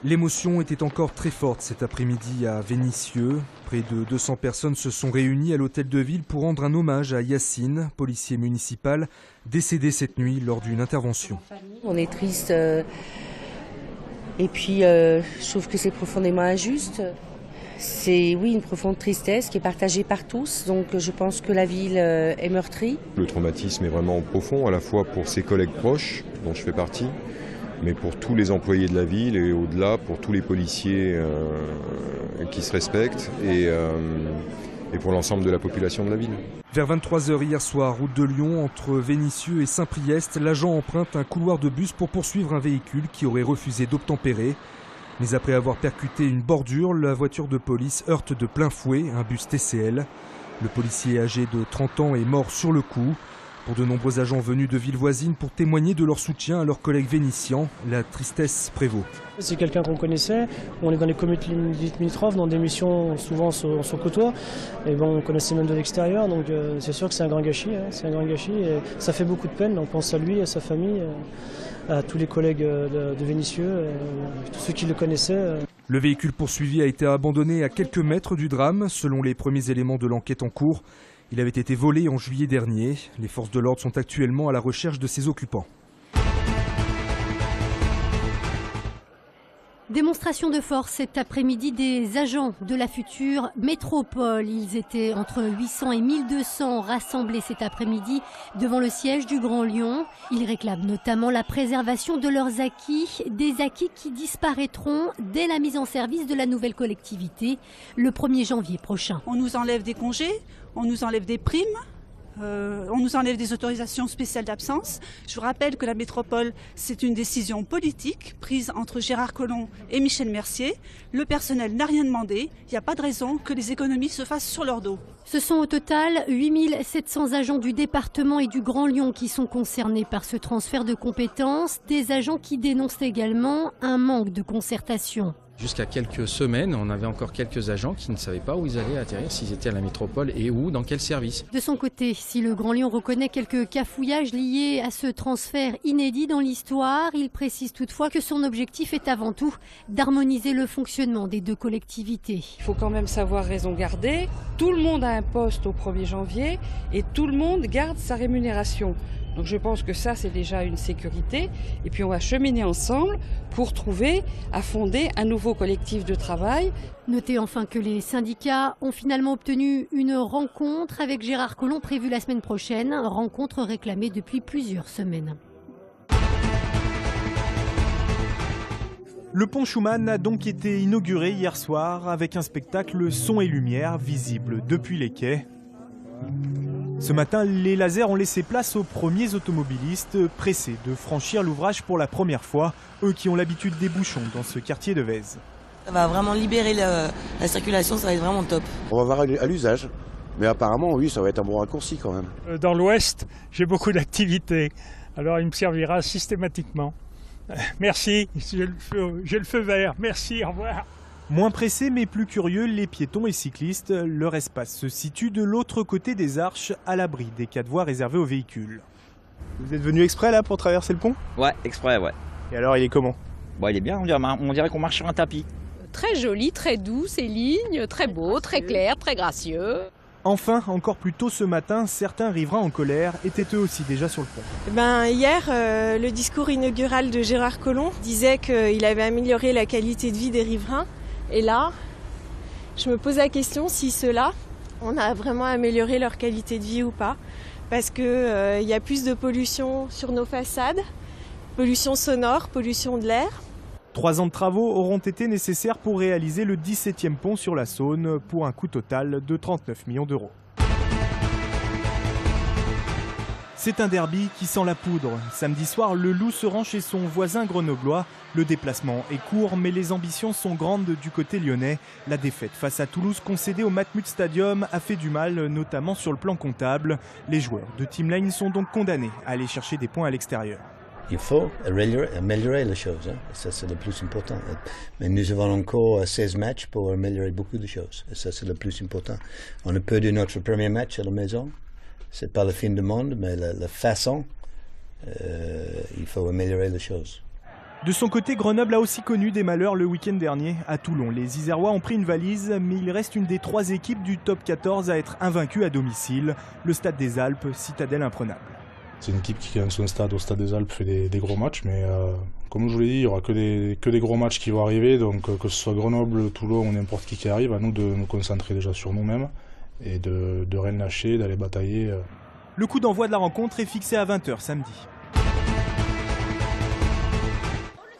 L'émotion était encore très forte cet après-midi à Vénissieux. Près de 200 personnes se sont réunies à l'hôtel de ville pour rendre un hommage à Yacine, policier municipal, décédé cette nuit lors d'une intervention. On est triste et puis je trouve que c'est profondément injuste. C'est une profonde tristesse qui est partagée par tous, donc je pense que la ville est meurtrie. Le traumatisme est vraiment profond, à la fois pour ses collègues proches, dont je fais partie, mais pour tous les employés de la ville et au-delà, pour tous les policiers qui se respectent et pour l'ensemble de la population de la ville. Vers 23 h hier soir, route de Lyon, entre Vénissieux et Saint-Priest, l'agent emprunte un couloir de bus pour poursuivre un véhicule qui aurait refusé d'obtempérer. Mais après avoir percuté une bordure, la voiture de police heurte de plein fouet un bus TCL. Le policier âgé de 30 ans est mort sur le coup. Pour de nombreux agents venus de villes voisines pour témoigner de leur soutien à leurs collègues vénitiens, la tristesse prévaut. C'est quelqu'un qu'on connaissait, on est dans les communes limitrophes, dans des missions souvent on se côtoie, et on connaissait même de l'extérieur, donc c'est sûr que c'est un grand gâchis, c'est un grand gâchis, et ça fait beaucoup de peine, on pense à lui, à sa famille, à tous les collègues de Vénissieux, tous ceux qui le connaissaient. Le véhicule poursuivi a été abandonné à quelques mètres du drame, selon les premiers éléments de l'enquête en cours. Il avait été volé en juillet dernier. Les forces de l'ordre sont actuellement à la recherche de ses occupants. Démonstration de force cet après-midi des agents de la future métropole. Ils étaient entre 800 et 1200 rassemblés cet après-midi devant le siège du Grand Lyon. Ils réclament notamment la préservation de leurs acquis, des acquis qui disparaîtront dès la mise en service de la nouvelle collectivité le 1er janvier prochain. On nous enlève des congés, on nous enlève des primes. On nous enlève des autorisations spéciales d'absence. Je vous rappelle que la métropole, c'est une décision politique prise entre Gérard Collomb et Michel Mercier. Le personnel n'a rien demandé. Il n'y a pas de raison que les économies se fassent sur leur dos. Ce sont au total 8700 agents du département et du Grand Lyon qui sont concernés par ce transfert de compétences. Des agents qui dénoncent également un manque de concertation. Jusqu'à quelques semaines, on avait encore quelques agents qui ne savaient pas où ils allaient atterrir, s'ils étaient à la métropole et où, dans quel service. De son côté, si le Grand Lyon reconnaît quelques cafouillages liés à ce transfert inédit dans l'histoire, il précise toutefois que son objectif est avant tout d'harmoniser le fonctionnement des deux collectivités. Il faut quand même savoir raison garder. Tout le monde a un poste au 1er janvier et tout le monde garde sa rémunération. Donc je pense que ça, c'est déjà une sécurité. Et puis on va cheminer ensemble pour trouver à fonder un nouveau collectif de travail. Notez enfin que les syndicats ont finalement obtenu une rencontre avec Gérard Collomb prévue la semaine prochaine. Rencontre réclamée depuis plusieurs semaines. Le pont Schumann a donc été inauguré hier soir avec un spectacle son et lumière visible depuis les quais. Ce matin, les lasers ont laissé place aux premiers automobilistes pressés de franchir l'ouvrage pour la première fois, eux qui ont l'habitude des bouchons dans ce quartier de Vèze. Ça va vraiment libérer la circulation, ça va être vraiment top. On va voir à l'usage, mais apparemment oui, ça va être un bon raccourci quand même. Dans l'Ouest, j'ai beaucoup d'activités, alors il me servira systématiquement. Merci, j'ai le feu vert, merci, au revoir. Moins pressés mais plus curieux, les piétons et cyclistes, leur espace se situe de l'autre côté des arches, à l'abri des cas de voies réservés aux véhicules. Vous êtes venu exprès là pour traverser le pont? Ouais, exprès, ouais. Et alors il est comment? Bon, il est bien, on dirait qu'on marche sur un tapis. Très joli, très doux, ces lignes, très beau, très clair, très gracieux. Enfin, encore plus tôt ce matin, certains riverains en colère étaient eux aussi déjà sur le pont. Hier, le discours inaugural de Gérard Collomb disait qu'il avait amélioré la qualité de vie des riverains. Et là, je me pose la question si ceux-là, on a vraiment amélioré leur qualité de vie ou pas. Parce qu'il y a plus de pollution sur nos façades, pollution sonore, pollution de l'air. 3 ans de travaux auront été nécessaires pour réaliser le 17e pont sur la Saône pour un coût total de 39 millions d'euros. C'est un derby qui sent la poudre. Samedi soir, le Loup se rend chez son voisin grenoblois. Le déplacement est court, mais les ambitions sont grandes du côté lyonnais. La défaite face à Toulouse concédée au Matmut Stadium a fait du mal, notamment sur le plan comptable. Les joueurs de Team Lane sont donc condamnés à aller chercher des points à l'extérieur. Il faut améliorer les choses, hein. Ça c'est le plus important. Mais nous avons encore 16 matchs pour améliorer beaucoup de choses. Et ça c'est le plus important. On a perdu notre premier match à la maison. C'est pas la fin du monde, mais la façon, il faut améliorer les choses. De son côté, Grenoble a aussi connu des malheurs le week-end dernier. À Toulon, les Isérois ont pris une valise, mais il reste une des 3 équipes du top 14 à être invaincue à domicile. Le Stade des Alpes, citadelle imprenable. C'est une équipe qui gagne son stade au Stade des Alpes, fait des gros matchs, mais comme je vous l'ai dit, il n'y aura que des gros matchs qui vont arriver, donc que ce soit Grenoble, Toulon ou n'importe qui arrive, à nous de nous concentrer déjà sur nous-mêmes et de rien lâcher, d'aller batailler. Le coup d'envoi de la rencontre est fixé à 20h samedi.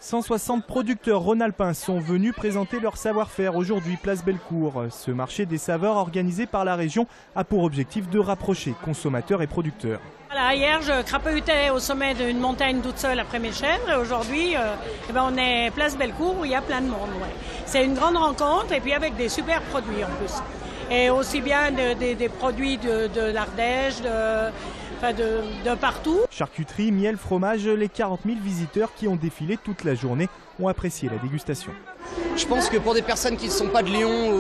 160 producteurs rhône-alpins sont venus présenter leur savoir-faire aujourd'hui place Bellecour. Ce marché des saveurs organisé par la région a pour objectif de rapprocher consommateurs et producteurs. Voilà, hier, je crapahutais au sommet d'une montagne toute seule après mes chèvres et aujourd'hui, on est place Bellecour où il y a plein de monde. Ouais. C'est une grande rencontre et puis avec des super produits en plus. Et aussi bien des produits de l'Ardèche, de partout. Charcuterie, miel, fromage, les 40 000 visiteurs qui ont défilé toute la journée ont apprécié la dégustation. Je pense que pour des personnes qui ne sont pas de Lyon,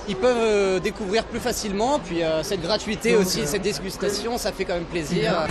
ils peuvent découvrir plus facilement. Puis cette gratuité aussi, cette dégustation, ça fait quand même plaisir.